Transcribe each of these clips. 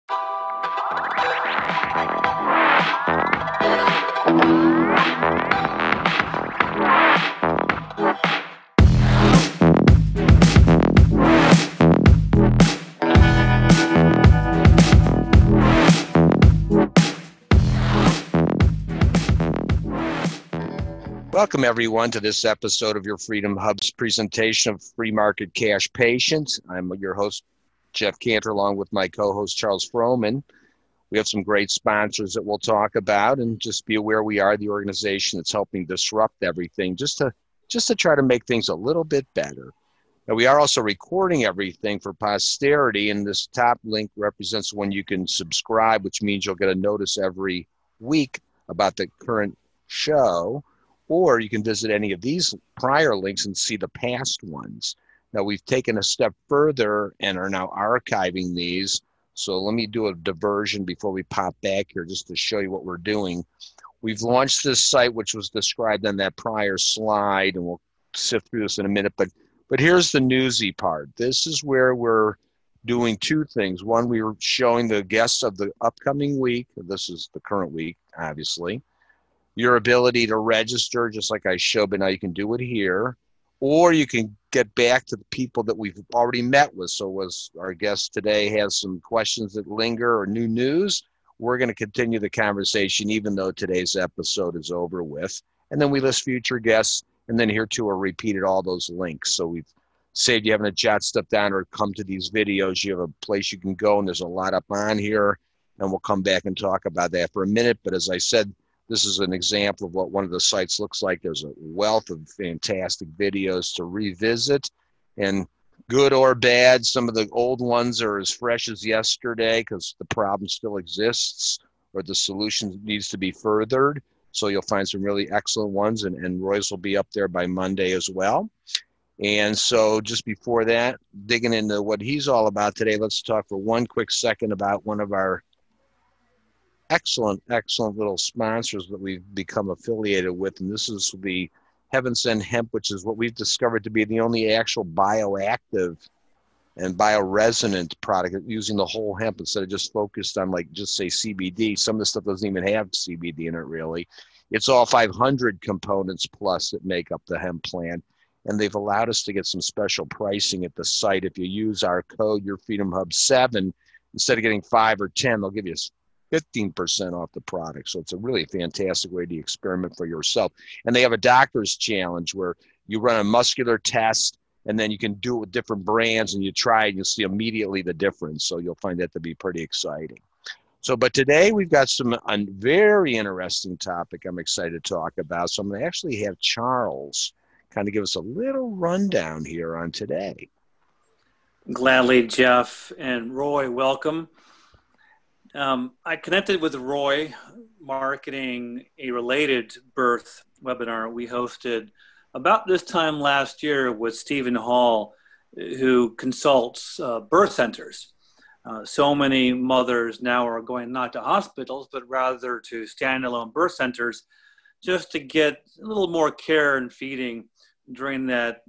Welcome, everyone, to this episode of your Freedom Hub's presentation of free market cash patients. I'm your host, Jeff Cantor, along with my co-host, Charles Froman. We have some great sponsors that we'll talk about, and just be aware we are the organization that's helping disrupt everything just to try to make things a little bit better. Now, we are also recording everything for posterity, and this top link represents when you can subscribe, which means you'll get a notice every week about the current show. Or you can visit any of these prior links and see the past ones. Now, we've taken a step further and are now archiving these. So let me do a diversion before we pop back here just to show you what we're doing. We've launched this site, which was described on that prior slide, and we'll sift through this in a minute. But here's the newsy part. This is where we're doing two things. One, we were showing the guests of the upcoming week. This is the current week, obviously. Your ability to register, just like I showed, but now you can do it here. Or you can get back to the people that we've already met with. So as our guest today has some questions that linger or new news, we're going to continue the conversation even though today's episode is over with. And then we list future guests, and then here too are repeated all those links. So we've saved you having to jot stuff down or come to these videos. You have a place you can go, and there's a lot up on here. And we'll come back and talk about that for a minute. But as I said, this is an example of what one of the sites looks like. There's a wealth of fantastic videos to revisit, and good or bad. Some of the old ones are as fresh as yesterday because the problem still exists or the solution needs to be furthered. So you'll find some really excellent ones, and Roy's will be up there by Monday as well. And so just before that, digging into what he's all about today, let's talk for one quick second about one of our excellent little sponsors that we've become affiliated with. And this is the Heaven Sent Hemp, which is what we've discovered to be the only actual bioactive and bioresonant product using the whole hemp instead of just focused on, like, just say CBD. Some of the stuff doesn't even have CBD in it, really. It's all 500 components plus that make up the hemp plant. And they've allowed us to get some special pricing at the site. If you use our code, your Freedom Hub 7, instead of getting 5 or 10, they'll give you 15% off the product. So it's a really fantastic way to experiment for yourself. And they have a doctor's challenge where you run a muscular test, and then you can do it with different brands, and you try it and you'll see immediately the difference. So you'll find that to be pretty exciting. So, but today we've got a very interesting topic I'm excited to talk about. So I'm going to actually have Charles kind of give us a little rundown here on today. Gladly, Jeff and Roy, welcome. I connected with Roy marketing a related birth webinar we hosted about this time last year with Stephen Hall, who consults birth centers. So many mothers now are going not to hospitals, but rather to standalone birth centers just to get a little more care and feeding during that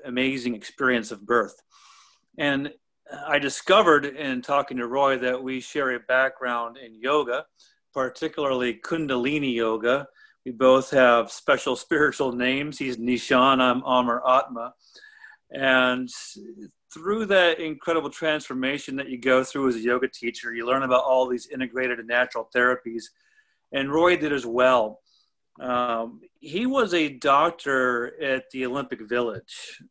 amazing experience of birth. And I discovered in talking to Roy that we share a background in yoga, particularly Kundalini yoga. We both have special spiritual names. He's Nishan, I'm Amar Atma. And through that incredible transformation that you go through as a yoga teacher, you learn about all these integrated and natural therapies. And Roy did as well. He was a doctor at the Olympic Village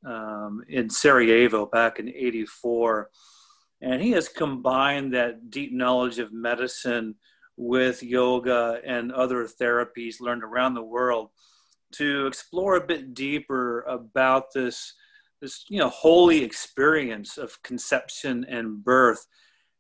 in Sarajevo back in '84. And he has combined that deep knowledge of medicine with yoga and other therapies learned around the world to explore a bit deeper about this holy experience of conception and birth.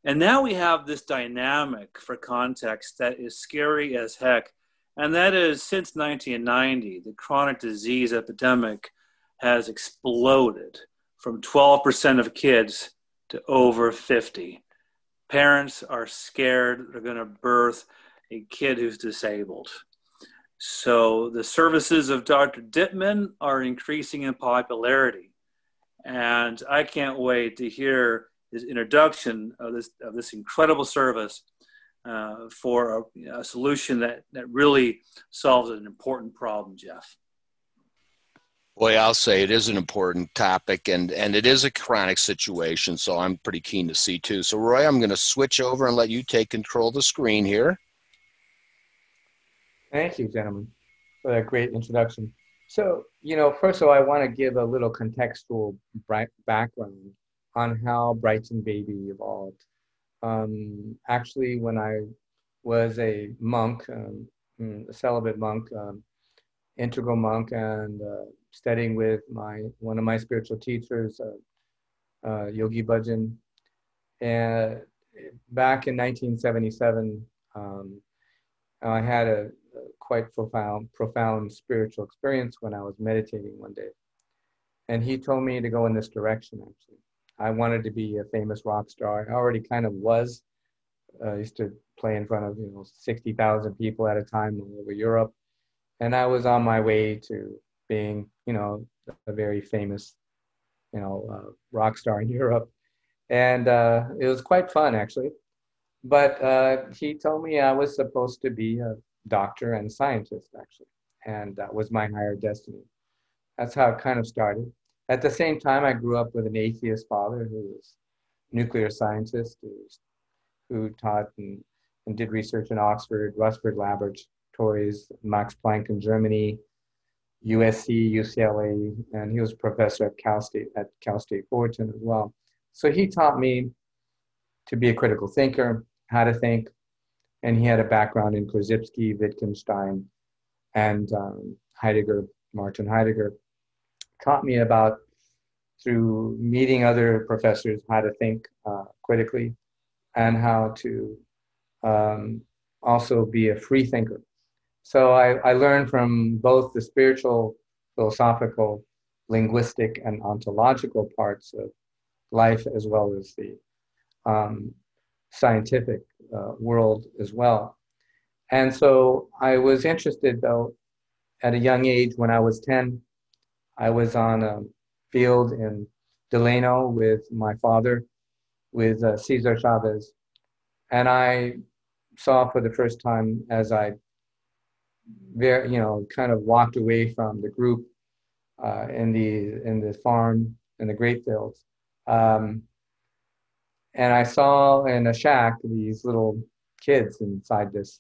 And now we have this dynamic, for context, that is scary as heck. And that is, since 1990, the chronic disease epidemic has exploded from 12% of kids to over 50. Parents are scared they're going to birth a kid who's disabled. So the services of Dr. Dittman are increasing in popularity. And I can't wait to hear this introduction of this incredible service for a solution that really solves an important problem, Jeff. Boy, I'll say it is an important topic, and it is a chronic situation, so I'm pretty keen to see too. So Roy, I'm going to switch over and let you take control of the screen here. Thank you, gentlemen, for that great introduction. So, first of all, I want to give a little contextual background on how Brighton Baby evolved. Actually, when I was a monk, a celibate monk, integral monk, and studying with one of my spiritual teachers, Yogi Bhajan, and back in 1977, I had a quite profound spiritual experience when I was meditating one day. And he told me to go in this direction, actually. I wanted to be a famous rock star. I already kind of was. I used to play in front of 60,000 people at a time all over Europe. And I was on my way to being, a very famous, rock star in Europe. And it was quite fun, actually. But he told me I was supposed to be a doctor and scientist, actually. And that was my higher destiny. That's how it kind of started. At the same time, I grew up with an atheist father who was a nuclear scientist, who taught and did research in Oxford, Rusford Laboratories, Max Planck in Germany, USC, UCLA, and he was a professor at Cal State Fullerton as well. So he taught me to be a critical thinker, how to think, and he had a background in Korzybski, Wittgenstein, and Heidegger, Martin Heidegger. Taught me about, through meeting other professors, how to think critically and how to also be a free thinker. So I learned from both the spiritual, philosophical, linguistic, and ontological parts of life, as well as the scientific world as well. And so I was interested, though, at a young age. When I was 10, I was on a field in Delano with my father, with Cesar Chavez. And I saw for the first time, as I kind of walked away from the group in the farm, in the grape fields. And I saw in a shack these little kids inside this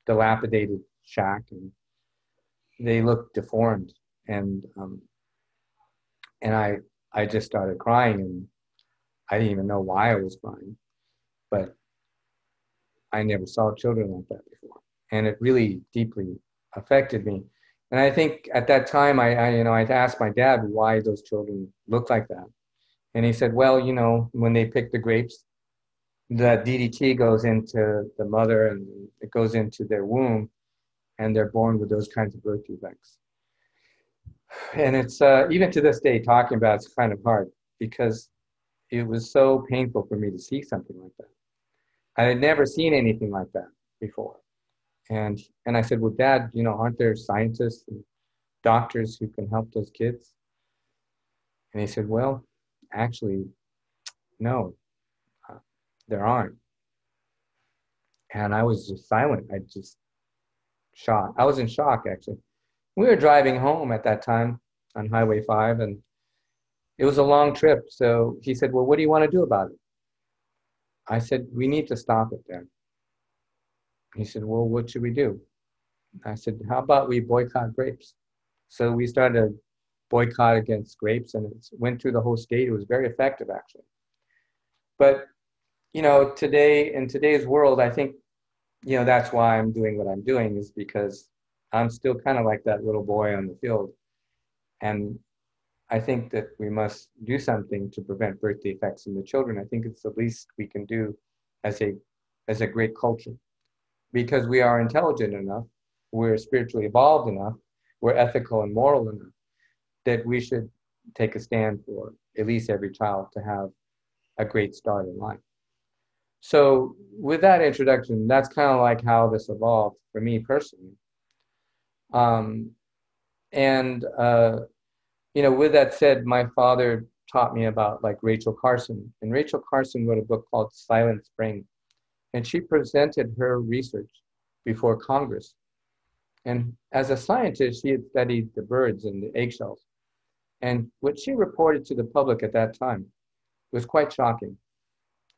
dilapidated shack, and they looked deformed. And I just started crying, and I didn't even know why I was crying, but I never saw children like that before, and it really deeply affected me. And I think at that time, I'd asked my dad why those children looked like that, and he said, well, when they pick the grapes, the DDT goes into the mother and it goes into their womb, and they're born with those kinds of birth defects. And it's even to this day, talking about it's kind of hard, because it was so painful for me to see something like that. I had never seen anything like that before. And I said, well, Dad, aren't there scientists and doctors who can help those kids? And he said, well, actually, no, there aren't. And I was just silent. I just shocked. I was in shock, actually. We were driving home at that time on Highway 5, and it was a long trip. So he said, well, what do you want to do about it? I said, we need to stop it, Dad. He said, well, what should we do? I said, how about we boycott grapes? So we started a boycott against grapes, and it went through the whole state. It was very effective, actually. But, today, in today's world, I think, that's why I'm doing what I'm doing, is because I'm still kind of like that little boy on the field. And I think that we must do something to prevent birth defects in the children. I think it's the least we can do as a great culture, because we are intelligent enough, we're spiritually evolved enough, we're ethical and moral enough, that we should take a stand for at least every child to have a great start in life. So with that introduction, that's kind of like how this evolved for me personally. With that said, my father taught me about like Rachel Carson. And Rachel Carson wrote a book called Silent Spring. And she presented her research before Congress. And as a scientist, she had studied the birds and the eggshells. And what she reported to the public at that time was quite shocking.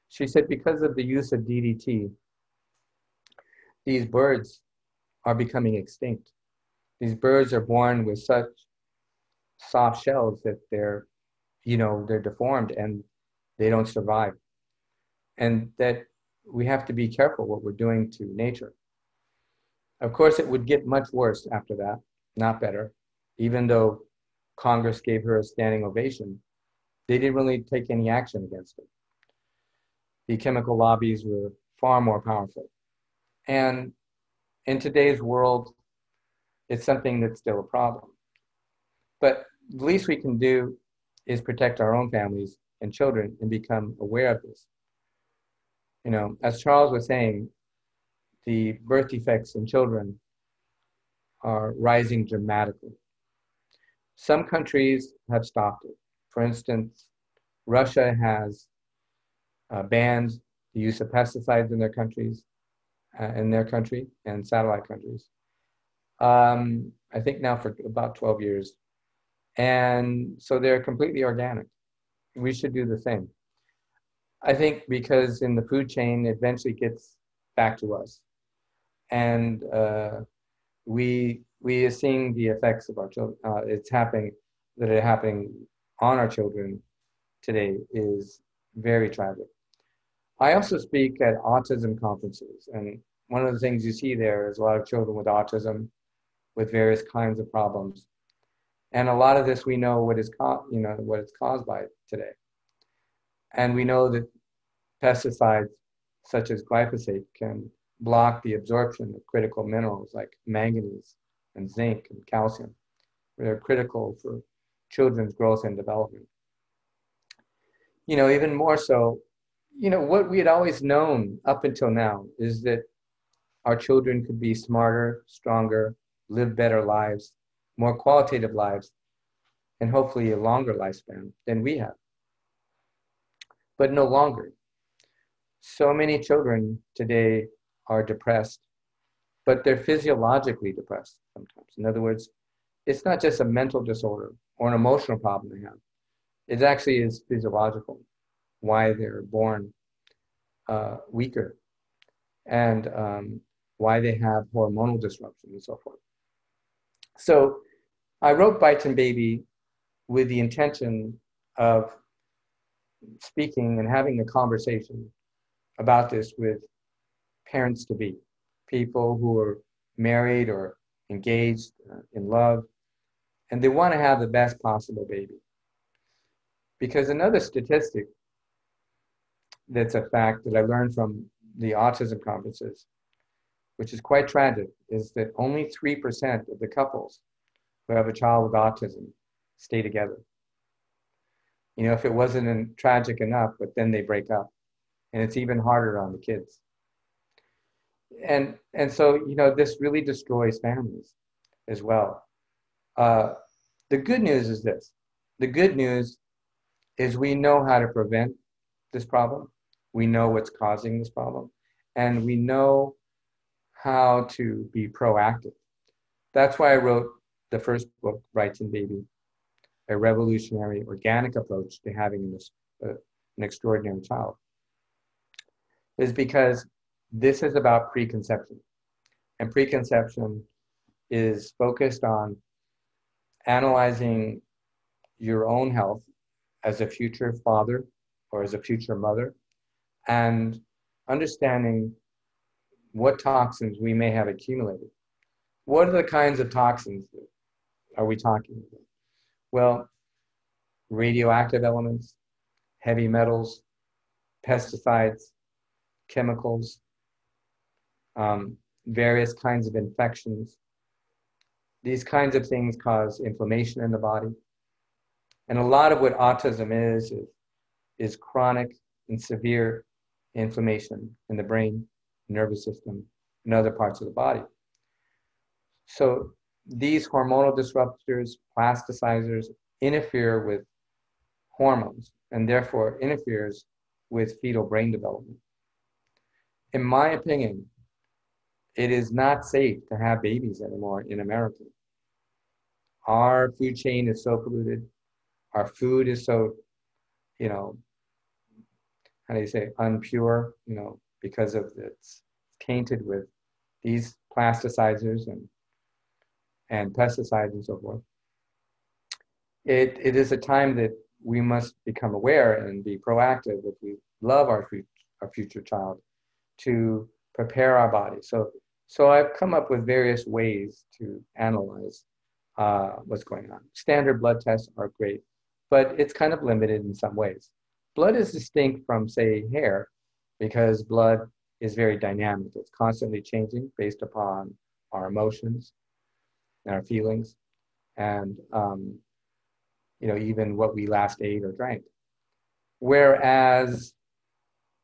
She said because of the use of DDT, these birds are becoming extinct. These birds are born with such soft shells that they're deformed and they don't survive. And that we have to be careful what we're doing to nature. Of course, it would get much worse after that, not better. Even though Congress gave her a standing ovation, they didn't really take any action against it. The chemical lobbies were far more powerful. And in today's world, it's something that's still a problem. But the least we can do is protect our own families and children and become aware of this. You know, as Charles was saying, the birth defects in children are rising dramatically. Some countries have stopped it. For instance, Russia has banned the use of pesticides in their country and satellite countries. I think now for about 12 years. And so they're completely organic. We should do the same. I think because in the food chain, it eventually gets back to us. And we are seeing the effects of our children. That are happening on our children today is very tragic. I also speak at autism conferences, and one of the things you see there is a lot of children with autism, with various kinds of problems, and a lot of this we know what it's caused by today, and we know that pesticides such as glyphosate can block the absorption of critical minerals like manganese and zinc and calcium. They're critical for children's growth and development. You know, even more so, you know, what we had always known up until now is that our children could be smarter, stronger, live better lives, more qualitative lives, and hopefully a longer lifespan than we have. But no longer. So many children today are depressed, but they're physiologically depressed sometimes. In other words, it's not just a mental disorder or an emotional problem they have. It actually is physiological, why they're born weaker, and why they have hormonal disruption and so forth. So I wrote Brighton Baby with the intention of speaking and having a conversation about this with parents-to-be, people who are married or engaged, in love, and they want to have the best possible baby. Because another statistic that's a fact that I learned from the autism conferences, which is quite tragic, is that only 3% of the couples who have a child with autism stay together. You know, if it wasn't tragic enough, but then they break up. And it's even harder on the kids. And so, you know, this really destroys families as well. The good news is this. The good news is we know how to prevent this problem. We know what's causing this problem. And we know how to be proactive. That's why I wrote the first book, Brighton Baby, a revolutionary organic approach to having an extraordinary child, is because this is about preconception. And preconception is focused on analyzing your own health as a future father or as a future mother, and understanding what toxins we may have accumulated. What are the kinds of toxins that are we talking about? Well, radioactive elements, heavy metals, pesticides, chemicals, various kinds of infections. These kinds of things cause inflammation in the body. And a lot of what autism is chronic and severe inflammation in the brain, nervous system, and other parts of the body. So these hormonal disruptors, plasticizers, interfere with hormones and therefore interferes with fetal brain development. In my opinion, it is not safe to have babies anymore in America. Our food chain is so polluted. Our food is so, you know, how do you say, unpure, you know, because of it's tainted with these plasticizers and pesticides and so forth. It is a time that we must become aware and be proactive if we love our future child to prepare our body. So I've come up with various ways to analyze what's going on. Standard blood tests are great, but it's kind of limited in some ways. Blood is distinct from, say, hair, because blood is very dynamic. It's constantly changing based upon our emotions and our feelings, and you know, even what we last ate or drank. Whereas,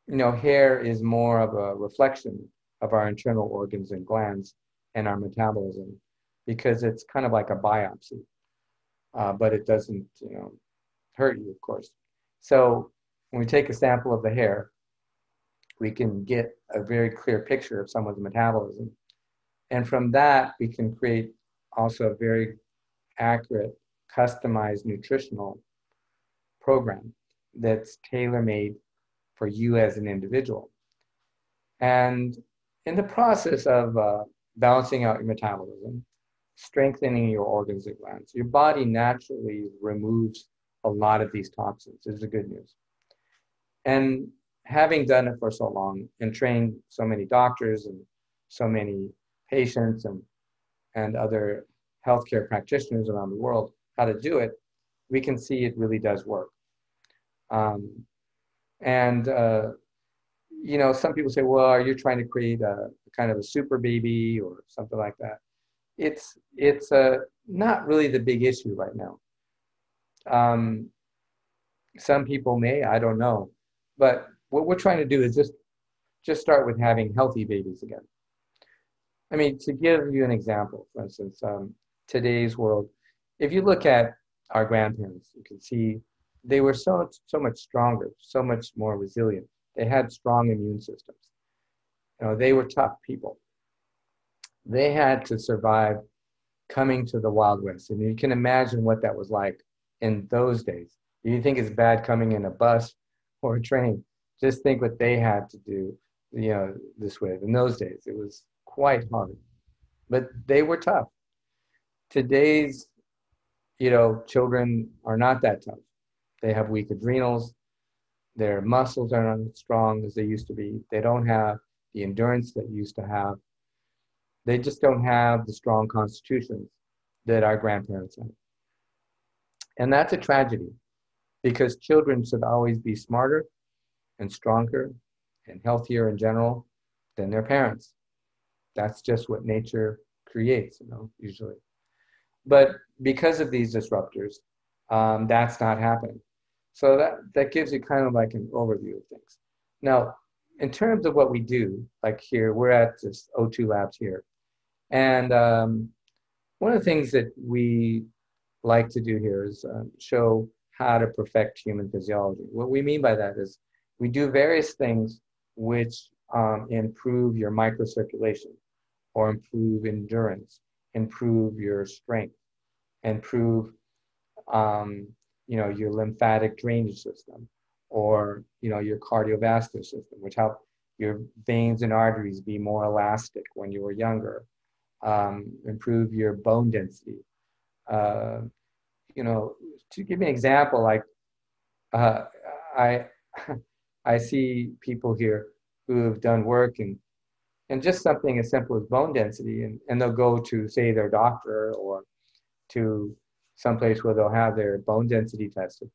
you know, hair is more of a reflection of our internal organs and glands and our metabolism, because it's kind of like a biopsy, but it doesn't, you know, hurt you, of course. So when we take a sample of the hair, we can get a very clear picture of someone's metabolism. And from that, we can create also a very accurate, customized nutritional program that's tailor-made for you as an individual. And in the process of balancing out your metabolism, strengthening your organs and glands, your body naturally removes a lot of these toxins. This is the good news. And having done it for so long and trained so many doctors and so many patients and other healthcare practitioners around the world how to do it, we can see it really does work. You know, some people say, well, are you trying to create a kind of a super baby or something like that? It's not really the big issue right now. Some people may, I don't know. But what we're trying to do is just start with having healthy babies again. I mean, to give you an example, for instance, today's world, if you look at our grandparents, you can see they were so much stronger, so much more resilient. They had strong immune systems. You know, they were tough people. They had to survive coming to the Wild West. And you can imagine what that was like in those days. You think it's bad coming in a bus or a train. Just think what they had to do, you know, this way. In those days, it was quite hard. But they were tough. Today's, you know, children are not that tough. They have weak adrenals. Their muscles are not as strong as they used to be. They don't have the endurance that used to have. They just don't have the strong constitutions that our grandparents had. And that's a tragedy, because children should always be smarter and stronger and healthier in general than their parents. That's just what nature creates, you know, usually. But because of these disruptors, that's not happening. So that gives you kind of like an overview of things. Now, in terms of what we do, like here, we're at this O2 Labs here. And one of the things that we like to do here is show how to perfect human physiology. What we mean by that is we do various things which improve your microcirculation, or improve endurance, improve your strength, improve you know, your lymphatic drainage system, or, you know, your cardiovascular system, which help your veins and arteries be more elastic when you were younger, improve your bone density. You know, to give me an example, like I see people here who have done work and just something as simple as bone density, and they'll go to, say, their doctor or to someplace where they'll have their bone density tested,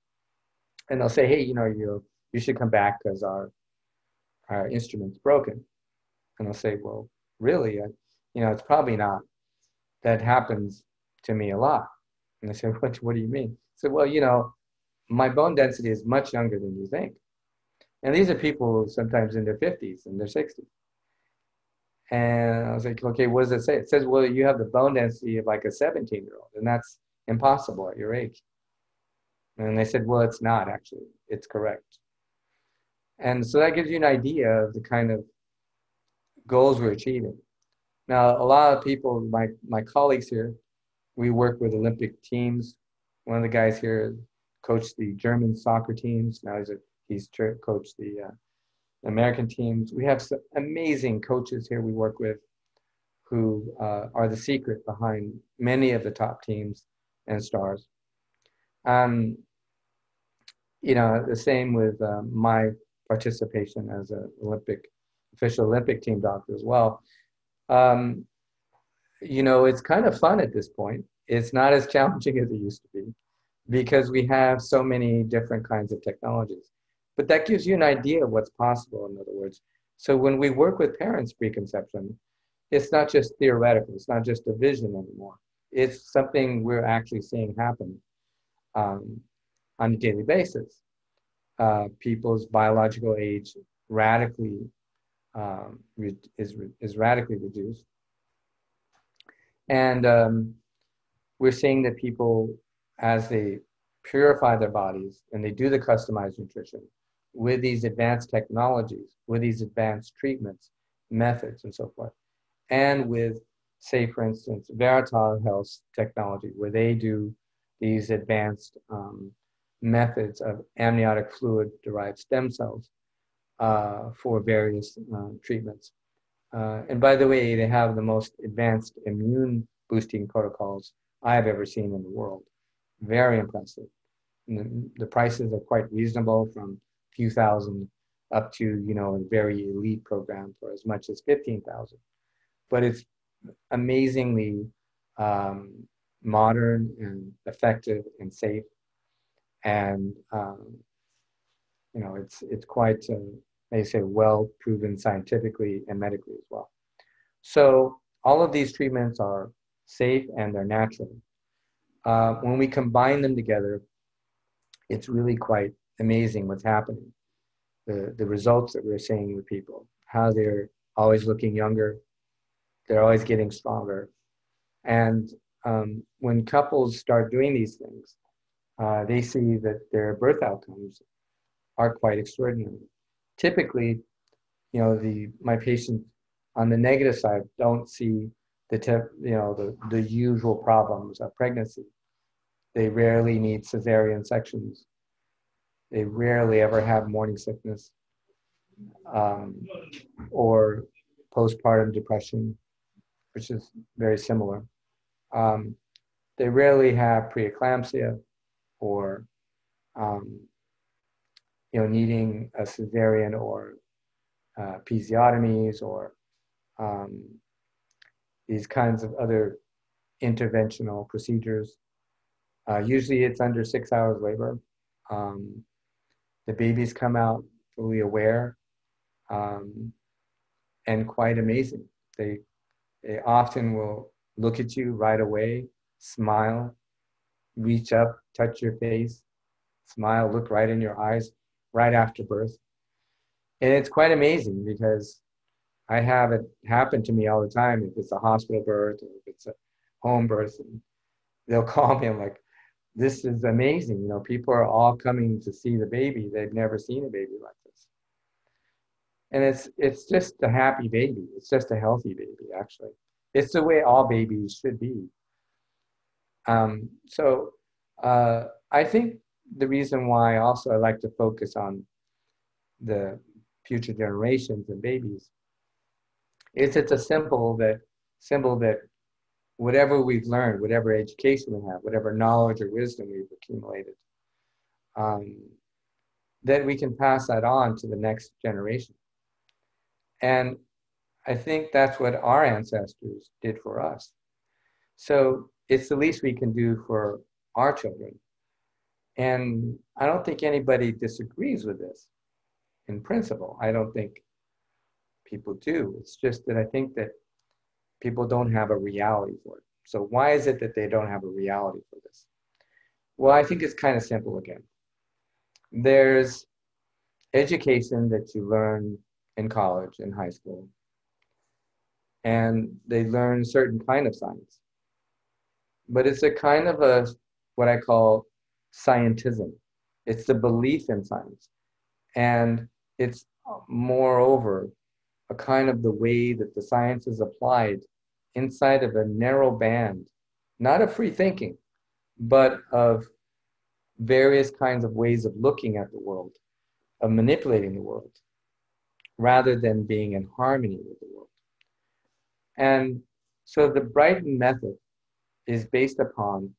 and they'll say, hey, you know, you should come back because our instrument's broken. And I'll say, well, really? You know, it's probably not. That happens to me a lot. And I say, what do you mean? I said, well, you know, my bone density is much younger than you think. And these are people sometimes in their 50s and their 60s. And I was like, okay, what does it say? It says, well, you have the bone density of like a 17-year-old, and that's impossible at your age. And they said, well, it's not actually, it's correct. And so that gives you an idea of the kind of goals we're achieving. Now, a lot of people, my colleagues here, we work with Olympic teams. One of the guys here coached the German soccer teams. Now he's coached the American teams. We have some amazing coaches here we work with who are the secret behind many of the top teams and stars. The same with my participation as an official Olympic team doctor as well. It's kind of fun at this point. It's not as challenging as it used to be because we have so many different kinds of technologies. But that gives you an idea of what's possible, in other words. So when we work with parents preconception, it's not just theoretical. It's not just a vision anymore. It's something we're actually seeing happen on a daily basis. People's biological age radically is radically reduced. And we're seeing that people, as they purify their bodies and they do the customized nutrition with these advanced technologies, with these advanced treatments, methods, and so forth, and with, say, for instance, Verital Health technology, where they do these advanced methods of amniotic fluid-derived stem cells for various treatments. And by the way, they have the most advanced immune boosting protocols I've ever seen in the world. Very impressive. And the prices are quite reasonable, from a few thousand up to, a very elite program for as much as 15,000. But it's amazingly modern and effective and safe. And, it's quite, they say, well proven scientifically and medically as well. So all of these treatments are safe and they're natural. When we combine them together, it's really quite amazing what's happening. The results that we're seeing with people, how they're always looking younger, they're always getting stronger. And when couples start doing these things, they see that their birth outcomes are quite extraordinary. Typically, my patients on the negative side don't see the usual problems of pregnancy. They rarely need cesarean sections. They rarely ever have morning sickness or postpartum depression, which is very similar. They rarely have preeclampsia or needing a cesarean or episiotomies or these kinds of other interventional procedures. Usually it's under 6 hours labor. The babies come out fully aware and quite amazing. They often will look at you right away, smile, reach up, touch your face, smile, look right in your eyes right after birth. And it's quite amazing because I have it happen to me all the time. If it's a hospital birth or if it's a home birth, and they'll call me. I'm like, this is amazing. People are all coming to see the baby. They've never seen a baby like this. And it's just a happy baby. It's just a healthy baby, actually. It's the way all babies should be. So I think the reason why also I like to focus on the future generations and babies is it's a symbol that whatever we've learned, whatever education we have, whatever knowledge or wisdom we've accumulated, that we can pass that on to the next generation. And I think that's what our ancestors did for us. So it's the least we can do for our children. And I don't think anybody disagrees with this in principle. I don't think people do. It's just that I think that people don't have a reality for it. So why is it that they don't have a reality for this? Well, I think it's kind of simple again. There's education that you learn in college, in high school, and they learn a certain kind of science. But it's a kind of what I call scientism. It's the belief in science. And it's moreover a kind of the way that the science is applied inside of a narrow band, not of free thinking, but of various kinds of ways of looking at the world, of manipulating the world, rather than being in harmony with the world. And so the Brighton Method is based upon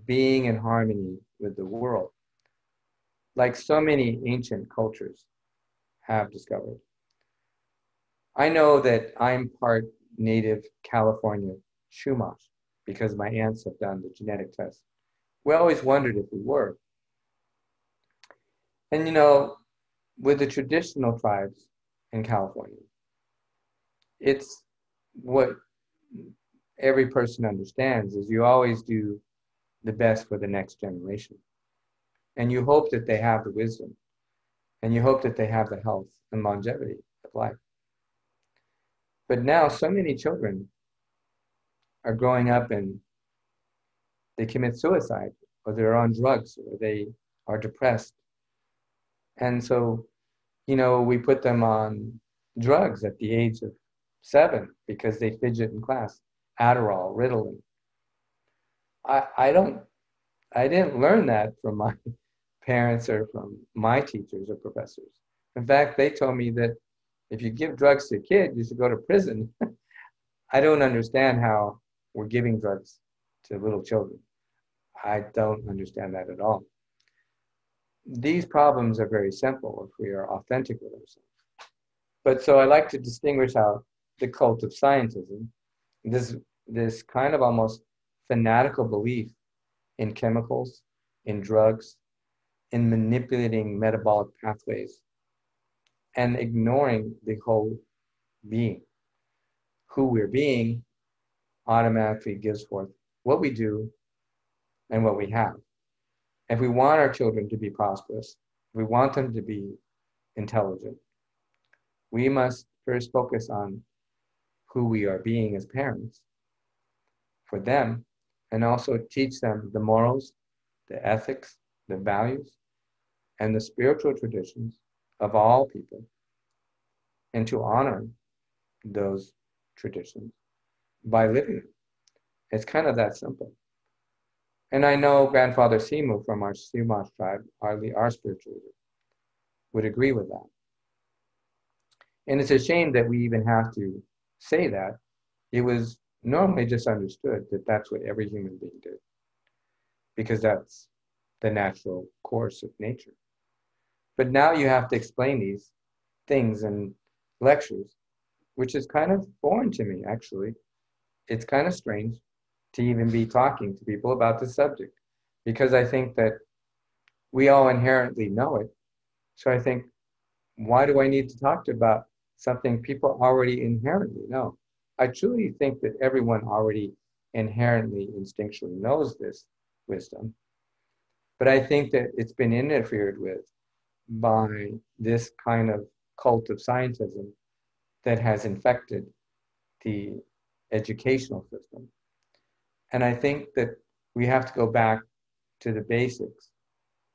being in harmony with the world, like so many ancient cultures have discovered. I know that I'm part native California Chumash because my aunts have done the genetic test. We always wondered if we were. And you know, with the traditional tribes in California, it's what every person understands is you always do the best for the next generation. And you hope that they have the wisdom, and you hope that they have the health and longevity of life. But now so many children are growing up and they commit suicide, or they're on drugs, or they are depressed. And so, you know, we put them on drugs at the age of 7 because they fidget in class. Adderall, Ritalin. I didn't learn that from my parents or from my teachers or professors. In fact, they told me that if you give drugs to a kid, you should go to prison. I don't understand how we're giving drugs to little children. I don't understand that at all. These problems are very simple if we are authentic with ourselves. But so I like to distinguish out the cult of scientism, this kind of almost fanatical belief in chemicals, in drugs, in manipulating metabolic pathways, and ignoring the whole being. Who we're being automatically gives forth what we do and what we have. If we want our children to be prosperous, if we want them to be intelligent, we must first focus on who we are being as parents for them, and also teach them the morals, the ethics, the values, and the spiritual traditions of all people, and to honor those traditions by living them. It's kind of that simple. And I know Grandfather Simu from our Sumash tribe, our spiritual leader, would agree with that. And it's a shame that we even have to say that. It was normally just understood that that's what every human being did, because that's the natural course of nature. But now you have to explain these things in lectures, which is kind of foreign to me, actually. It's kind of strange to even be talking to people about this subject, because I think that we all inherently know it. So I think, why do I need to talk about something people already inherently know? I truly think that everyone already inherently, instinctually knows this wisdom. But I think that it's been interfered with by this kind of cult of scientism that has infected the educational system. And I think that we have to go back to the basics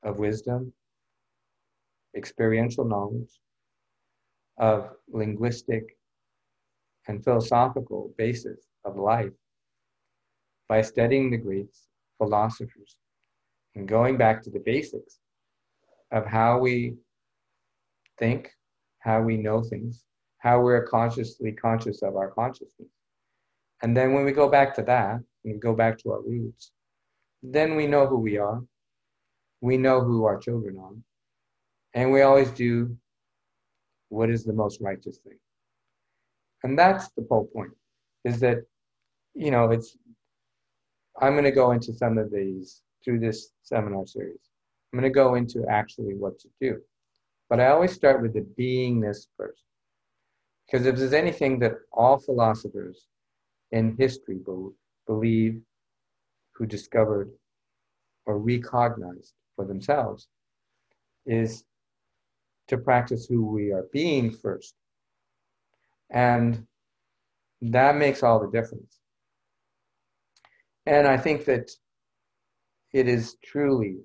of wisdom, experiential knowledge, of linguistic and philosophical basis of life by studying the Greeks, philosophers, and going back to the basics of how we think, how we know things, how we're consciously conscious of our consciousness. And then when we go back to that, and we go back to our roots, then we know who we are, we know who our children are, and we always do what is the most righteous thing. And that's the whole point, is that, you know, I'm going to go into some of these through this seminar series. I'm going to go into actually what to do. But I always start with the beingness first. Because if there's anything that all philosophers in history believe, who discovered or recognized for themselves, is to practice who we are being first. And that makes all the difference. And I think that it is truly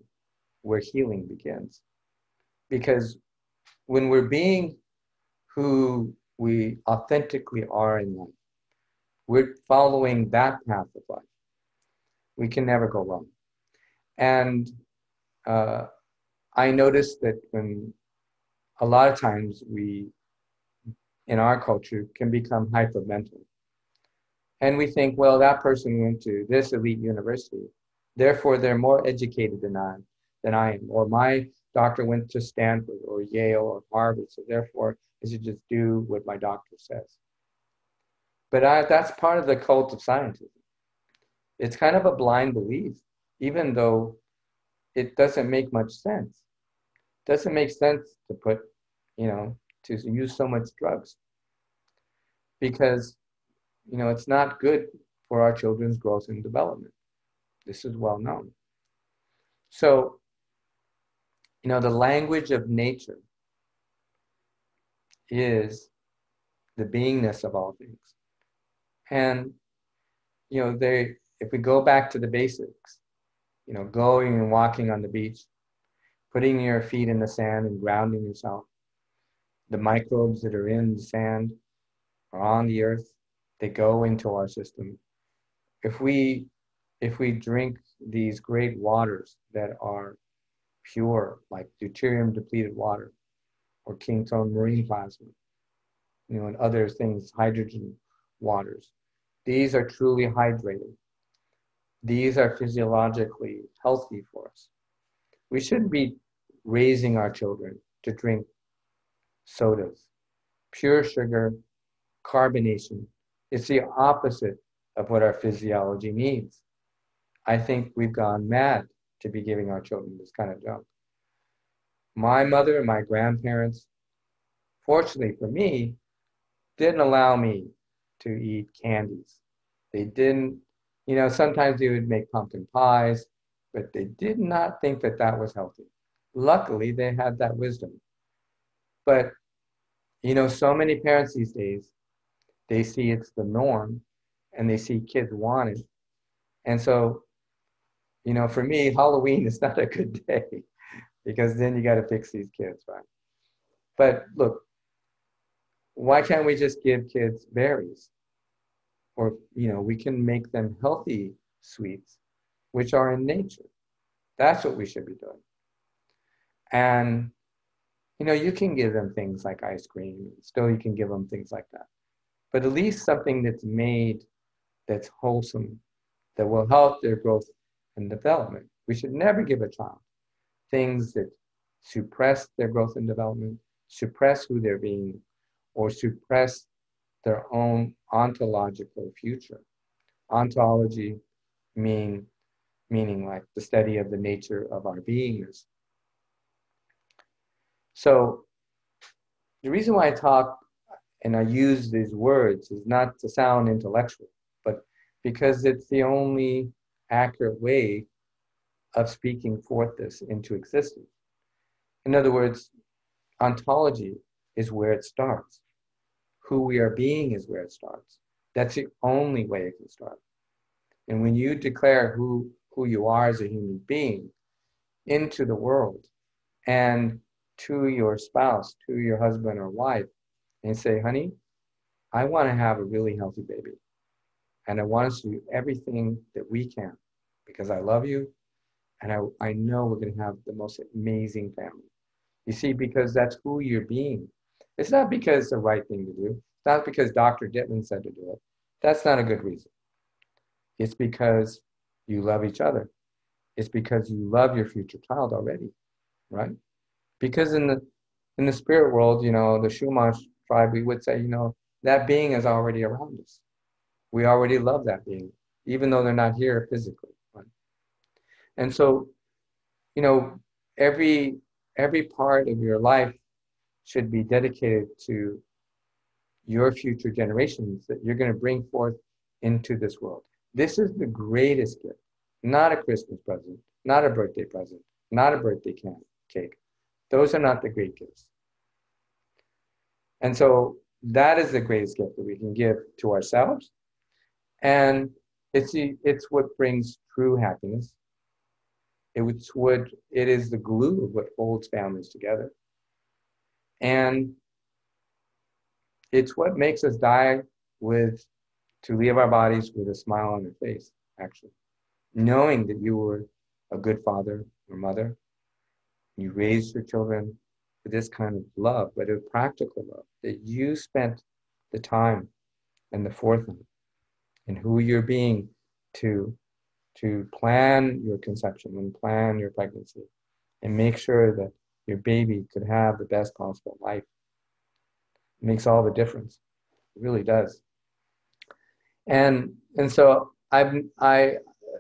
where healing begins. Because when we're being who we authentically are in life, we're following that path of life, we can never go wrong. And I noticed that when a lot of times we, in our culture, can become hypermental. And we think, well, that person went to this elite university, therefore they're more educated than I am. Or my doctor went to Stanford or Yale or Harvard, so therefore I should just do what my doctor says. But that's part of the cult of scientism. It's kind of a blind belief, even though it doesn't make much sense. It doesn't make sense to put, to use so much drugs, because, it's not good for our children's growth and development. This is well known. So, the language of nature is the beingness of all things. And, if we go back to the basics, going and walking on the beach, putting your feet in the sand and grounding yourself, the microbes that are in the sand are on the earth, they go into our system. If we drink these great waters that are pure, like deuterium depleted water or Kingstone marine plasma, and other things, hydrogen waters, these are truly hydrated. These are physiologically healthy for us. We shouldn't be raising our children to drink sodas, pure sugar, carbonation. It's the opposite of what our physiology needs. I think we've gone mad to be giving our children this kind of junk. My mother and my grandparents, fortunately for me, didn't allow me to eat candies. They didn't, sometimes they would make pumpkin pies, but they did not think that that was healthy. Luckily, they had that wisdom. But, so many parents these days, they see it's the norm and they see kids want it. And so, for me, Halloween is not a good day because then you got to fix these kids, right? But look, why can't we just give kids berries? Or, we can make them healthy sweets, which are in nature. That's what we should be doing. And, you can give them things like ice cream. Still, you can give them things like that. But at least something that's made, that's wholesome, that will help their growth and development. We should never give a child things that suppress their growth and development, suppress who they're being, or suppress their own ontological future. Ontology meaning like the study of the nature of our beingness. So the reason why I talk and I use these words is not to sound intellectual, but because it's the only accurate way of speaking forth this into existence. In other words, ontology is where it starts. Who we are being is where it starts. That's the only way it can start. And when you declare who you are as a human being into the world and to your spouse, to your husband or wife, and say, honey, I want to have a really healthy baby. And I want us to do everything that we can because I love you and I know we're going to have the most amazing family. You see, because that's who you're being. It's not because it's the right thing to do. It's not because Dr. Dittman said to do it. That's not a good reason. It's because you love each other. It's because you love your future child already, right? Because in the spirit world, the Shumash tribe, we would say, that being is already around us. We already love that being, even though they're not here physically, right? And so, every part of your life should be dedicated to your future generations that you're going to bring forth into this world. This is the greatest gift, not a Christmas present, not a birthday present, not a birthday cake. Those are not the great gifts. And so that is the greatest gift that we can give to ourselves. And it's what brings true happiness. It is the glue of what holds families together. And it's what makes us die to leave our bodies with a smile on our face, actually. Knowing that you were a good father or mother, you raised your children with this kind of love, but a practical love, that you spent the time and the forethought and who you're being to plan your conception and plan your pregnancy and make sure that your baby could have the best possible life. It makes all the difference. It really does. And so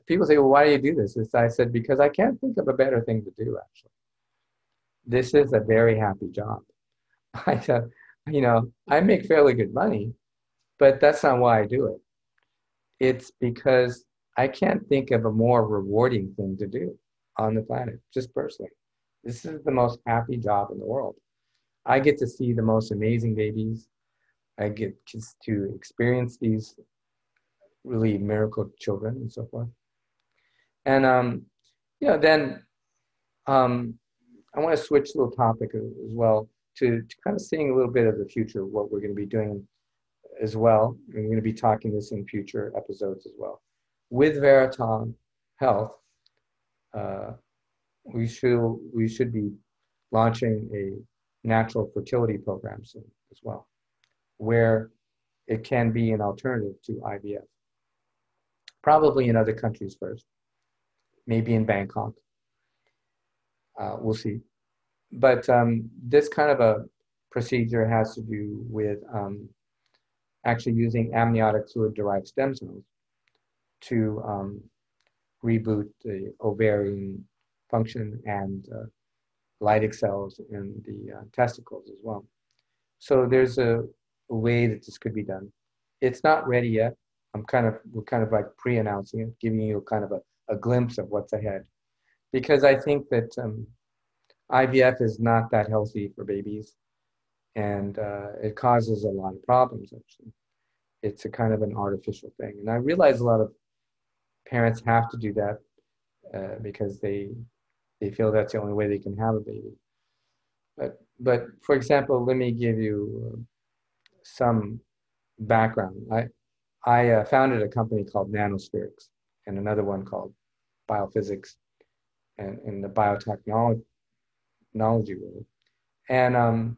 people say, well, why do you do this? I said, because I can't think of a better thing to do, actually. This is a very happy job. I said, I make fairly good money, but that's not why I do it. It's because I can't think of a more rewarding thing to do on the planet, just personally. This is the most happy job in the world. I get to see the most amazing babies. I get to experience these really miracle children and so forth. And, then I want to switch a little topic as well to kind of seeing a little bit of the future of what we're going to be doing as well. And we're going to be talking this in future episodes as well. With Veritas Health, we should be launching a natural fertility program soon as well, where it can be an alternative to IVF. Probably in other countries first, maybe in Bangkok. We'll see. But this kind of a procedure has to do with actually using amniotic fluid-derived stem cells to reboot the ovarian function and Leydig cells in the testicles as well. So there's a way that this could be done. It's not ready yet. We're kind of like pre-announcing it, giving you kind of a glimpse of what's ahead. Because I think that IVF is not that healthy for babies, and it causes a lot of problems, actually. It's a kind of an artificial thing. And I realize a lot of parents have to do that because they feel that's the only way they can have a baby. But for example, let me give you some background. I founded a company called Nanospherics and another one called Biophysics and in the biotechnology world. And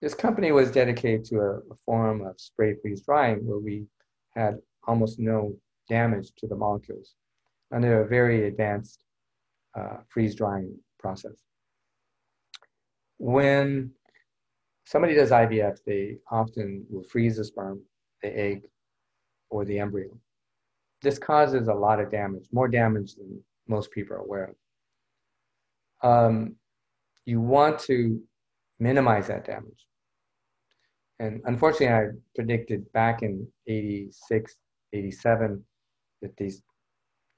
this company was dedicated to a form of spray freeze drying where we had almost no damage to the molecules under a very advanced freeze drying process. When somebody does IVF, they often will freeze the sperm, the egg, or the embryo. This causes a lot of damage, more damage than most people are aware of. You want to minimize that damage. And unfortunately, I predicted back in 86, 87, that these,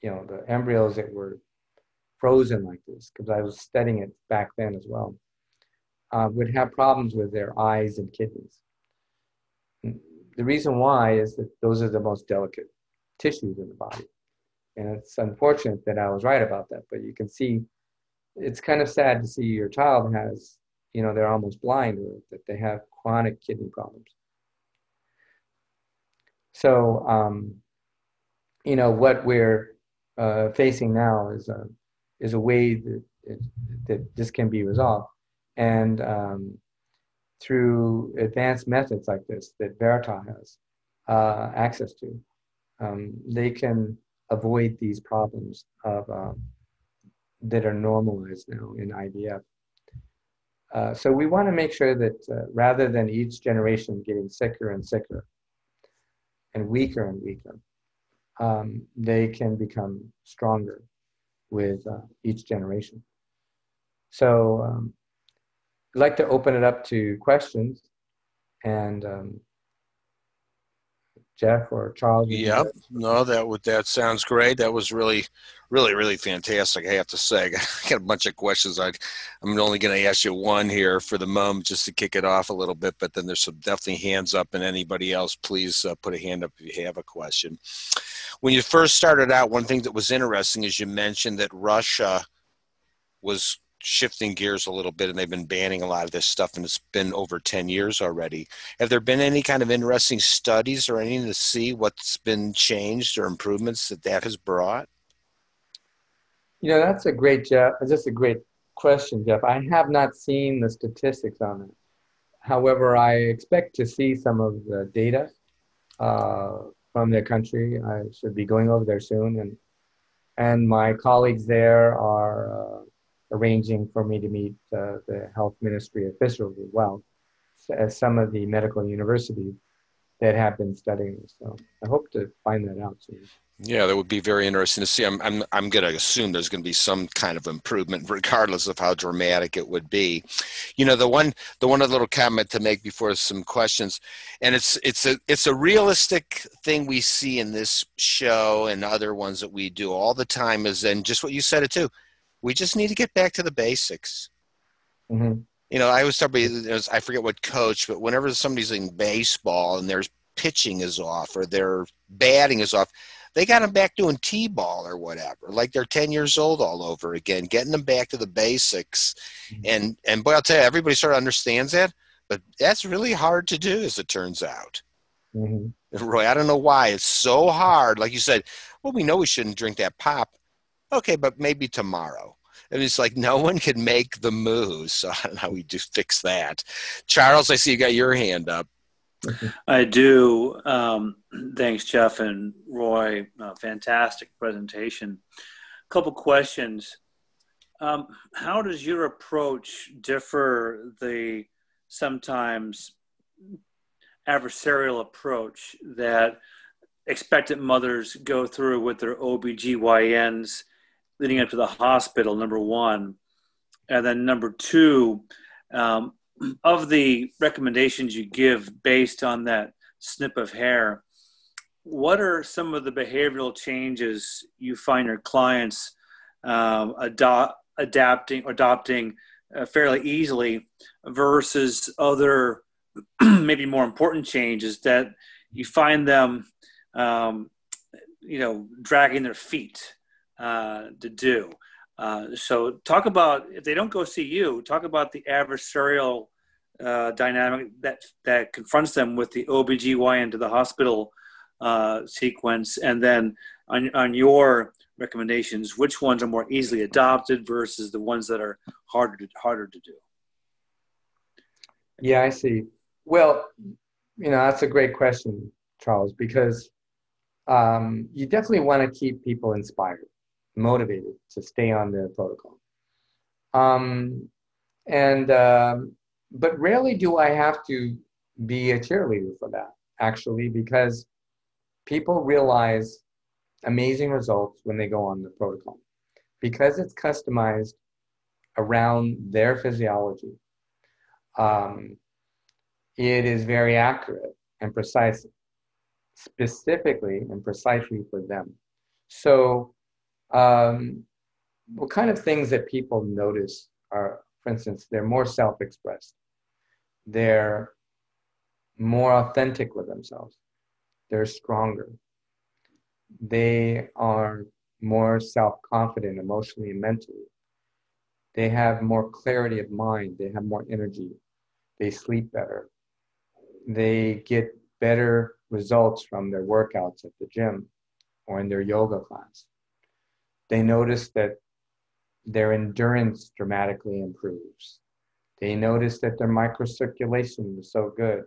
the embryos that were frozen like this, because I was studying it back then as well, would have problems with their eyes and kidneys. The reason why is that those are the most delicate tissues in the body. And it's unfortunate that I was right about that, but you can see, it's kind of sad to see your child has, they're almost blind, or that they have chronic kidney problems. So, what we're facing now is a way that this can be resolved. And through advanced methods like this that Veritas has access to, they can avoid these problems that are normalized now in IVF. So we want to make sure that rather than each generation getting sicker and sicker and weaker, they can become stronger with each generation. So I'd like to open it up to questions, and Jeff or Charles? Yep. No, that sounds great. That was really, really fantastic. I have to say, I got a bunch of questions. I'm only going to ask you one here for the moment, just to kick it off a little bit. But then there's some definitely hands up, and anybody else, please put a hand up if you have a question. When you first started out, one thing that was interesting is you mentioned that Russia was shifting gears a little bit, and they've been banning a lot of this stuff, and it's been over 10 years already. Have there been any kind of interesting studies or anything to see what's been changed or improvements that has brought? That's a great question, Jeff. I have not seen the statistics on it. However, I expect to see some of the data from their country. I should be going over there soon, and my colleagues there are arranging for me to meet the health ministry officials as well as some of the medical universities that have been studying this. So I hope to find that out soon. Yeah, that would be very interesting to see. I'm going to assume there's going to be some kind of improvement, regardless of how dramatic it would be. The one other little comment to make before some questions, and it's a realistic thing we see in this show and other ones that we do all the time is, and just what you said it too, we just need to get back to the basics. Mm-hmm. I always tell people, I forget what coach, but whenever somebody's in baseball and their pitching is off or their batting is off, they got them back doing T-ball or whatever, like they're 10 years old all over again, getting them back to the basics. Mm-hmm. And boy, I'll tell you, everybody sort of understands that, but that's really hard to do, as it turns out. Mm-hmm. Roy, I don't know why it's so hard. Like you said, well, we know we shouldn't drink that pop. Okay, but maybe tomorrow. And it's like no one can make the moves. So I don't know how we do fix that. Charles, I see you got your hand up. I do. Thanks, Jeff and Roy. Fantastic presentation. A couple questions. How does your approach differ the sometimes adversarial approach that expectant mothers go through with their OBGYNs leading up to the hospital, number one? And then number two, of the recommendations you give based on that snip of hair, what are some of the behavioral changes you find your clients adopting fairly easily versus other maybe more important changes that you find them dragging their feet to do? So talk about, if they don't go see you, talk about the adversarial dynamic that confronts them with the OBGYN to the hospital sequence. And then on your recommendations, which ones are more easily adopted versus the ones that are harder to do? Yeah, I see. Well, that's a great question, Charles, because you definitely want to keep people inspired, motivated to stay on the protocol. But rarely do I have to be a cheerleader for that, actually, because people realize amazing results when they go on the protocol because it's customized around their physiology. It is very accurate and precise, specifically and precisely for them. So what kind of things that people notice are, for instance, they're more self-expressed. They're more authentic with themselves. They're stronger. They are more self-confident emotionally and mentally. They have more clarity of mind. They have more energy. They sleep better. They get better results from their workouts at the gym or in their yoga class. They notice that their endurance dramatically improves. They notice that their microcirculation is so good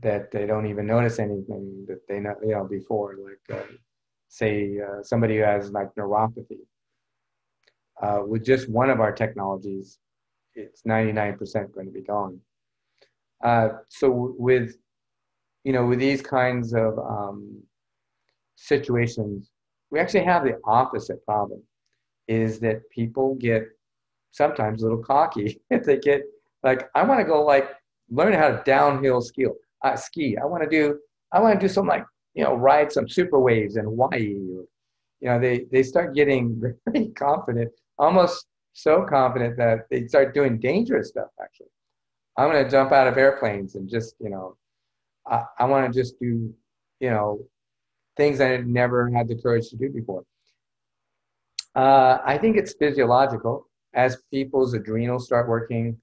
that they don't even notice anything that they know before, like say somebody who has like neuropathy. With just one of our technologies, it's 99% going to be gone. So with these kinds of situations, we actually have the opposite problem, is that people get sometimes a little cocky. They get like, I want to go learn how to downhill ski. I want to do I want to do some like, ride some super waves in Hawaii. Or, they start getting very confident, almost so confident that they start doing dangerous stuff, actually. I'm going to jump out of airplanes and just, I want to just do, things I had never had the courage to do before. I think it's physiological. As people's adrenals start working,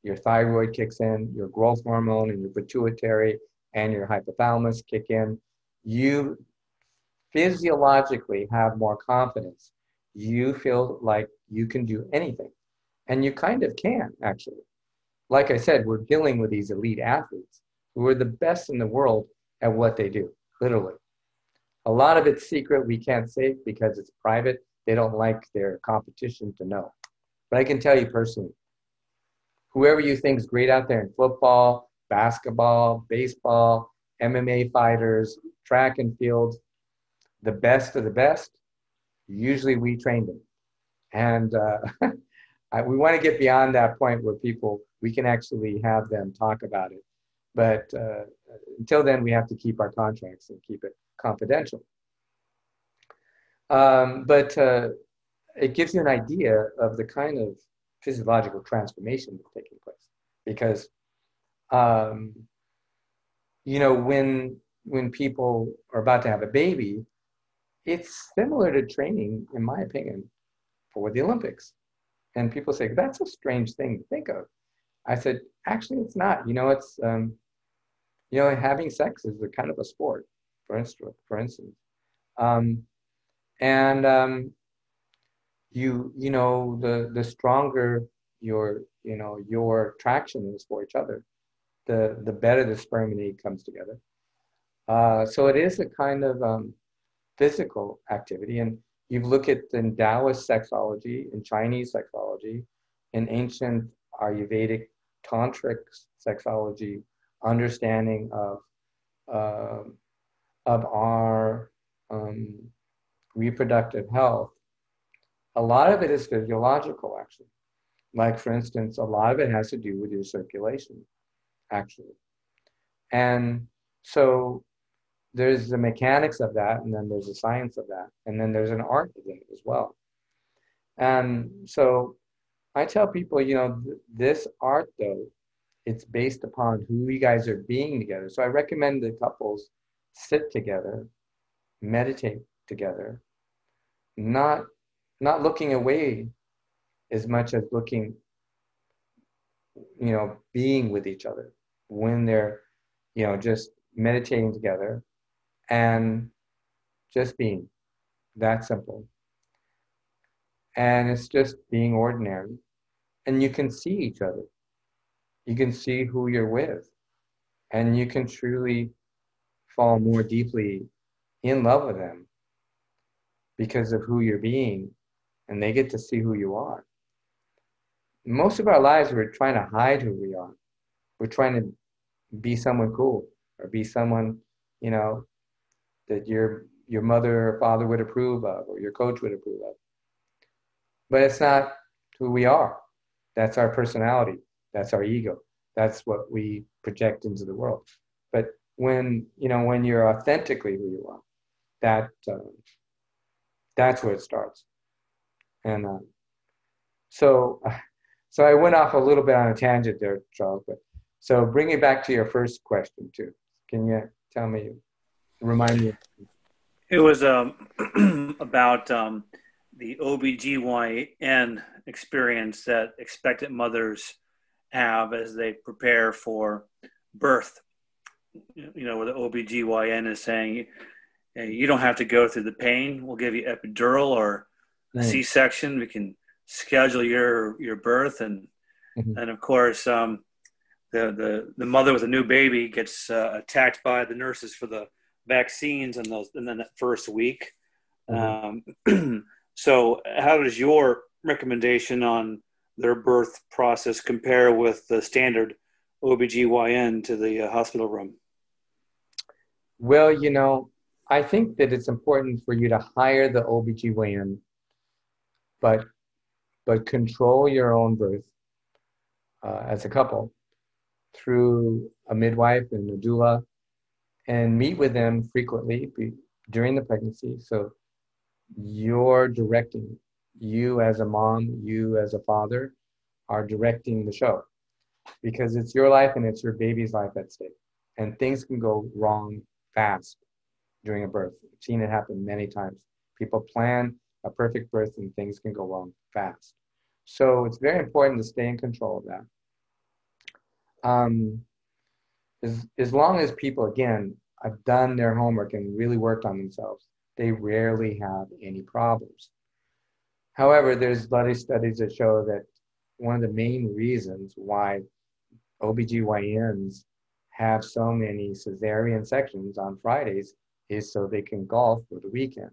your thyroid kicks in, your growth hormone and your pituitary and your hypothalamus kick in. You physiologically have more confidence. You feel like you can do anything. And you kind of can, actually. Like I said, we're dealing with these elite athletes who are the best in the world at what they do, literally. A lot of it's secret. We can't say it because it's private. They don't like their competition to know. But I can tell you personally, whoever you think is great out there in football, basketball, baseball, MMA fighters, track and field, the best of the best, usually we train them. And we want to get beyond that point where we can actually have them talk about it. But until then, we have to keep our contracts and keep it confidential. But it gives you an idea of the kind of physiological transformation that's taking place. Because, when people are about to have a baby, it's similar to training, in my opinion, for the Olympics. And people say, that's a strange thing to think of. I said, actually, it's not. It's, having sex is a kind of a sport, for instance. The stronger your attraction is for each other, the better the sperm and egg comes together. So it is a kind of physical activity. And you look at in Taoist sexology, in Chinese sexology, in ancient Ayurvedic tantric sexology, understanding of our reproductive health, a lot of it is physiological, actually. Like, for instance, a lot of it has to do with your circulation, actually. And so there's the mechanics of that, and then there's the science of that, and then there's an art of it as well. And so I tell people, this art, though, it's based upon who you guys are being together. So I recommend the couples sit together, meditate together, not looking away as much as looking, being with each other when they're, just meditating together and just being that simple. And it's just being ordinary. And you can see each other. You can see who you're with. And you can truly fall more deeply in love with them because of who you're being. And they get to see who you are. Most of our lives, we're trying to hide who we are. We're trying to be someone cool or be someone, that your mother or father would approve of or your coach would approve of. But it's not who we are. That's our personality. That's our ego. That's what we project into the world. But when you're authentically who you are, that's where it starts. And so I went off a little bit on a tangent there, Charles. But so bring it back to your first question too. Can you remind me? It was about the OBGYN experience that expectant mothers have as they prepare for birth. Where the OBGYN is saying, hey, you don't have to go through the pain. We'll give you epidural or a C-section. We can schedule your birth. And and of course, the mother with a new baby gets attacked by the nurses for the vaccines and then that first week. So how does your recommendation on their birth process compare with the standard OBGYN to the hospital room? Well, I think that it's important for you to hire the OBGYN, but control your own birth as a couple through a midwife and a doula and meet with them frequently during the pregnancy. So you're directing, you as a mom, you as a father are directing the show, because it's your life and it's your baby's life at stake. And things can go wrong fast during a birth. I've seen it happen many times. People plan a perfect birth and things can go wrong fast. So it's very important to stay in control of that. As long as people, again, have done their homework and really worked on themselves, they rarely have any problems. However, there's a lot of studies that show that one of the main reasons why OBGYNs have so many cesarean sections on Fridays is so they can golf for the weekend.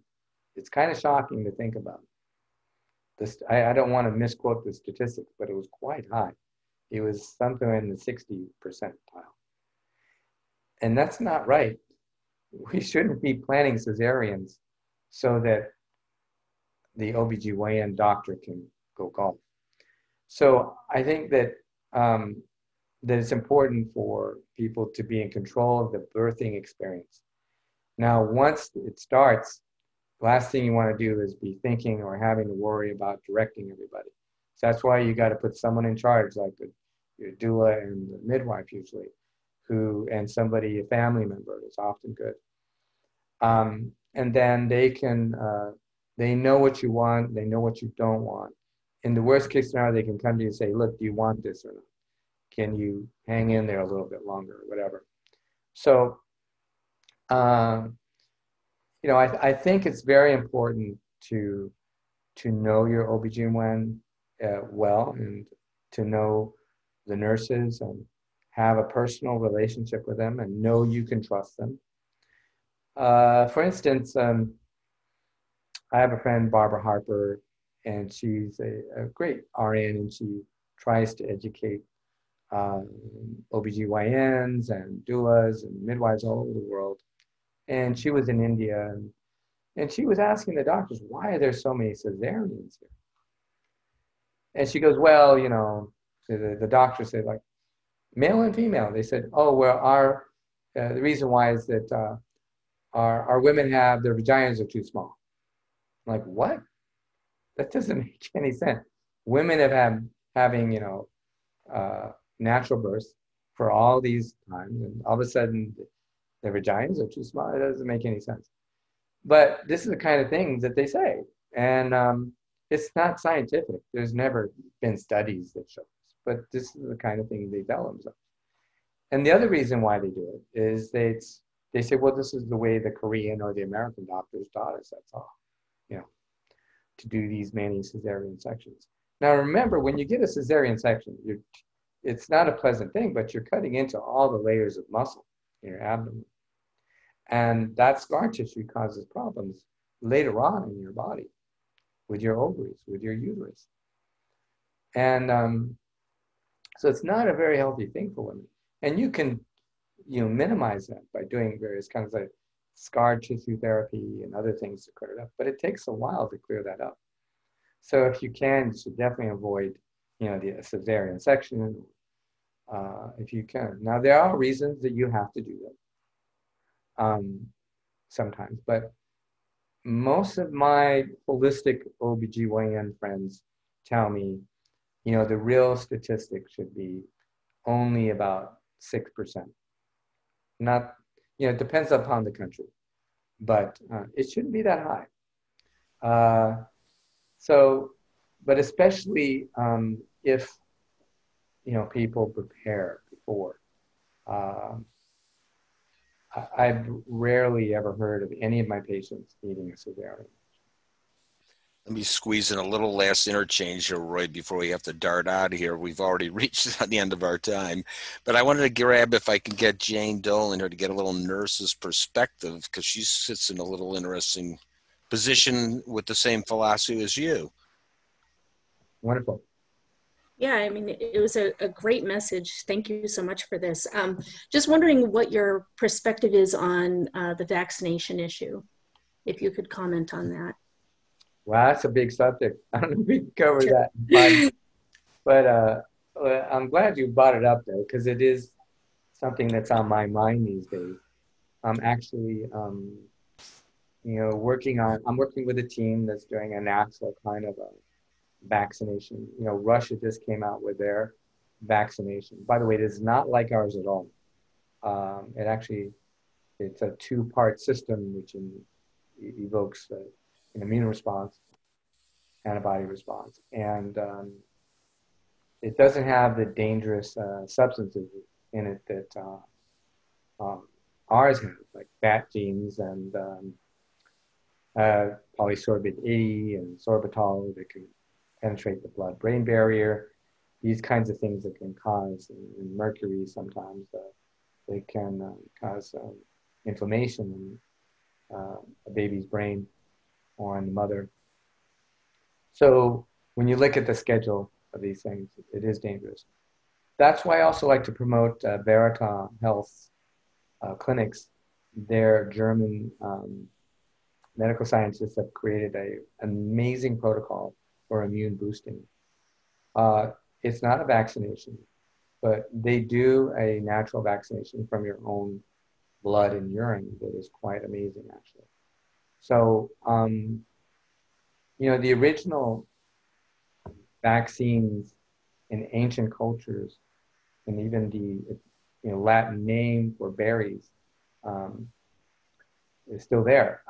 It's kind of shocking to think about. I don't want to misquote the statistics, but it was quite high. It was something in the 60 percentile. And that's not right. We shouldn't be planning cesareans so that the OBGYN doctor can go golf. So I think that that it's important for people to be in control of the birthing experience. Now, once it starts, the last thing you want to do is be thinking or having to worry about directing everybody. So that's why you got to put someone in charge, like your doula and the midwife usually, and somebody, a family member is often good. And then they can, they know what you want, they know what you don't want. In the worst case scenario, they can come to you and say, look, do you want this or not? Can you hang in there a little bit longer or whatever? So, you know, I think it's very important to know your OBGYN well, and to know the nurses and have a personal relationship with them and know you can trust them. For instance, I have a friend, Barbara Harper, and she's a great RN, and she tries to educate OBGYNs and doulas and midwives all over the world. And she was in India, and she was asking the doctors, why are there so many cesareans here? And she goes, well, you know, the doctor said, like, male and female. They said, oh, well, the reason why is that our women have, their vaginas are too small. I'm like, what? That doesn't make any sense. Women have had having, you know, natural births for all these times, and all of a sudden their vaginas are too small. It doesn't make any sense. But this is the kind of things that they say, and it's not scientific. There's never been studies that show this, but this is the kind of thing they tell themselves. And the other reason why they do it is they say, well, this is the way the Korean or the American doctors taught us, that's all, you know, to do these many cesarean sections. Now remember, when you get a cesarean section, it's not a pleasant thing, but you're cutting into all the layers of muscle in your abdomen. And that scar tissue causes problems later on in your body, with your ovaries, with your uterus. And so it's not a very healthy thing for women. And you can, you know, minimize that by doing various kinds of scar tissue therapy and other things to clear it up. But it takes a while to clear that up. So if you can, you should definitely avoid, you know, the cesarean section, if you can. Now, there are reasons that you have to do that sometimes, but most of my holistic OBGYN friends tell me, you know, the real statistic should be only about 6%. Not, you know, it depends upon the country, but it shouldn't be that high. But especially if, you know, people prepare before. I've rarely ever heard of any of my patients needing a cesarean. Let me squeeze in a little last interchange here, Roy, before we have to dart out of here. We've already reached the end of our time. But I wanted to grab, if I could get Jane Dolan here to get a little nurse's perspective, because she sits in a little interesting position with the same philosophy as you. Wonderful. Yeah, I mean, it was a great message. Thank you so much for this. Just wondering what your perspective is on the vaccination issue, if you could comment on that. Well, that's a big subject. I don't know if we can cover that. But I'm glad you brought it up, though, because it is something that's on my mind these days. I'm actually, I'm working with a team that's doing a natural kind of a vaccination. Russia just came out with their vaccination. By the way, it is not like ours at all. It's a two-part system which evokes an immune response, antibody response, and it doesn't have the dangerous substances in it that ours have, like bat genes and polysorbate A and sorbitol that can penetrate the blood-brain barrier. These kinds of things that can cause, and mercury sometimes, they can cause inflammation in a baby's brain or in the mother. So when you look at the schedule of these things, it is dangerous. That's why I also like to promote Verita Health clinics. Their German medical scientists have created an amazing protocol for immune boosting. It's not a vaccination, but they do a natural vaccination from your own blood and urine that is quite amazing, actually. So, the original vaccines in ancient cultures, and even the Latin name for berries is still there.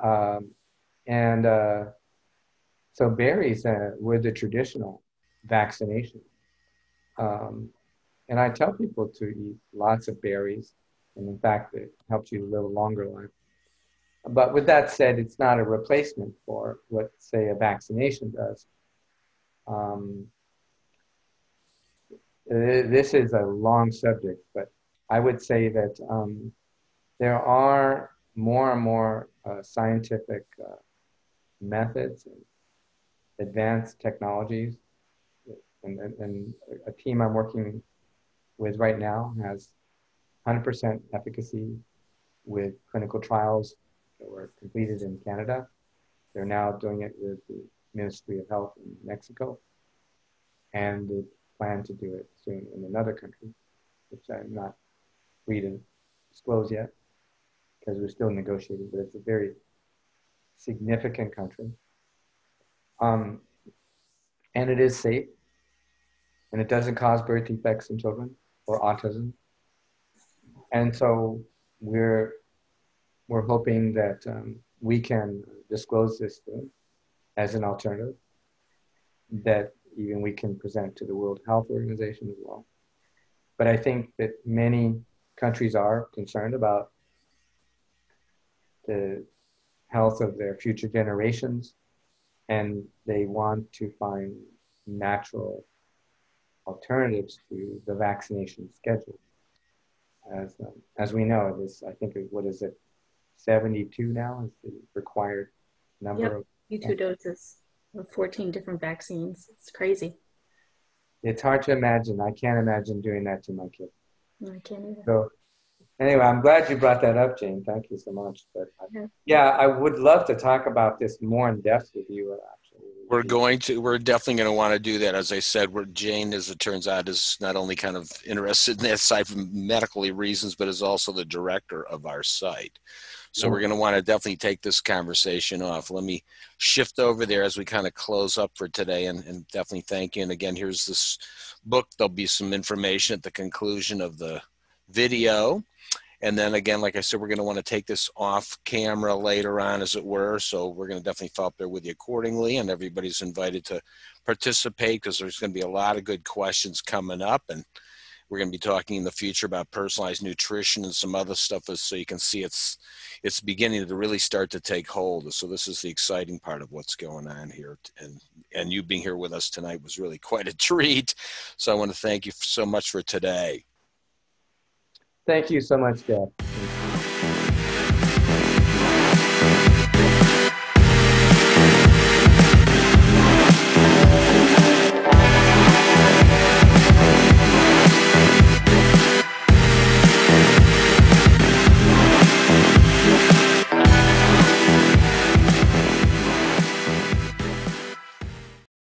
So berries were the traditional vaccination. And I tell people to eat lots of berries, and in fact, it helps you live a longer life. But with that said, it's not a replacement for what, say, a vaccination does. This is a long subject, but I would say that there are more and more scientific methods and advanced technologies. And a team I'm working with right now has 100% efficacy with clinical trials that were completed in Canada. They're now doing it with the Ministry of Health in Mexico, and they plan to do it soon in another country, which I'm not free to disclose yet because we're still negotiating, but it's a very significant country. And it is safe, and it doesn't cause birth defects in children or autism. And so we're hoping that we can disclose this as an alternative that even we can present to the World Health Organization as well. But I think that many countries are concerned about the health of their future generations, and they want to find natural alternatives to the vaccination schedule. As we know, I think, what is it, 72 now is the required number of 2 doses of 14 different vaccines. It's crazy. It's hard to imagine. I can't imagine doing that to my kid. No, I can't either. So anyway, I'm glad you brought that up, Jane. Thank you so much. But I would love to talk about this more in depth with you, actually. We're definitely going to want to do that. As I said, Jane, as it turns out, is not only kind of interested in that side for medically reasons, but is also the director of our site. So we're going to want to definitely take this conversation off. Let me shift over there as we kind of close up for today, and definitely thank you. And again, here's this book. There'll be some information at the conclusion of the video. And then again, like I said, we're going to want to take this off camera later on, as it were. So we're going to definitely follow up there with you accordingly. And everybody's invited to participate because there's going to be a lot of good questions coming up. And we're going to be talking in the future about personalized nutrition and some other stuff, so you can see it's beginning to really start to take hold. So this is the exciting part of what's going on here. And you being here with us tonight was really quite a treat. So I want to thank you so much for today. Thank you so much, Jeff.